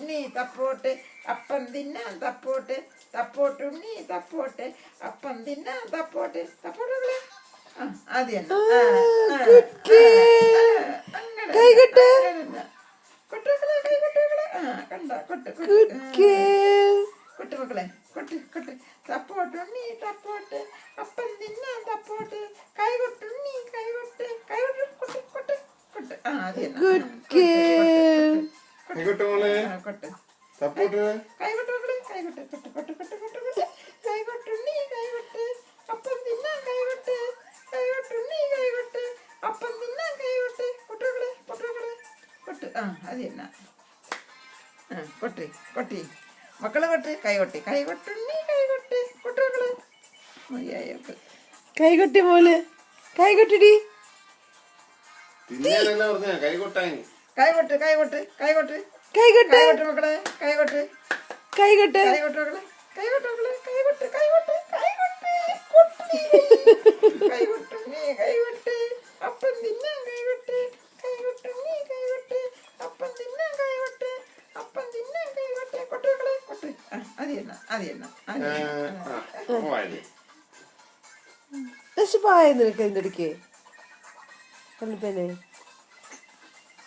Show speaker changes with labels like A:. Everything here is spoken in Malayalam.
A: തപ്പോട്ടുണ്ണി തപ്പോട്ട് അപ്പം തിന്നാൻ തപ്പോട്ട് തപ്പോട്ടുണ്ണി തപ്പോട്ട് അപ്പം തിന്നാൻ തപ്പോട്ട് തപ്പോട്ട് അത് തന്നെ കണ്ട കൊട്ട് കൊട്ട് മക്കളെ കൊട്ട് കൊട്ട് തപ്പോട്ടുണ്ണി തപ്പോട്ട് അപ്പം തിന്നാൻ തപ്പോട്ട് കൈകൊട്ടുണ്ണി കൈകൊട്ട് കൈകൊട്ട് കൊട്ട് കൊട്ട് കൊട്ട് അത് തന്നെ കൊട്ട്
B: സപ്പോർട്ട്
A: കൈകൊട്ട് മക്കളെ കൈകൊട്ട് കൊട്ട് കൊട്ട് കൊട്ട് കൊട്ട് കൊട്ട് കൈകൊട്ടുണ്ണി കൈകൊട്ട് അപ്പം തിന്നാൻ കൈകൊട്ട് കൈകൊട്ടുണ്ണി കൈകൊട്ട് അപ്പം തിന്നാൻ കൈകൊട്ട് കൊട്ടുകളെ കൊട്ടുകളെ കൊട്ട് അത് തന്നെ കൊട്ടി കൊട്ടി മക്കളെ കൊട്ട് കൈകൊട്ടി കൈകൊട്ടുണ്ണി കൈകൊട്ട് കൊട്ടുകളെ മതിയായൊക്കെ
C: കൈകൊട്ടി മോള് കൈകൊട്ടിടി
B: കൈകൊട്ടാൻ
A: കൈകൊട്ട് കൈകൊട്ട് കൈകൊട്ട്
C: കൈകൊട്ട്
A: കൈകൊട്ട് മക്കളെ കൈകൊട്ട്
C: കൈകൊട്ട്
A: കൈകൊട്ട് മക്കളെ കൈകൊട്ട് മക്കളെ കൈകൊട്ട് കൈകൊട്ട് കൈകൊട്ട് കൊട്ടി കൈകൊട്ടുണ്ണി കൈകൊട്ട് അപ്പം തിന്നാൻ കൈകൊട്ട് കൈകൊട്ടുണ്ണി കൈകൊട്ട് അപ്പം തിന്നാൻ കൈകൊട്ട് അപ്പം തിന്നാൻ കൈകൊട്ട് കൊട്ടുകളെ കൊട്ട് അത് തന്നെ അത് തന്നെ
C: വിശപ്പായ നിനക്ക് എന്തെടുക്കേ കണ്ണിപ്പേനെ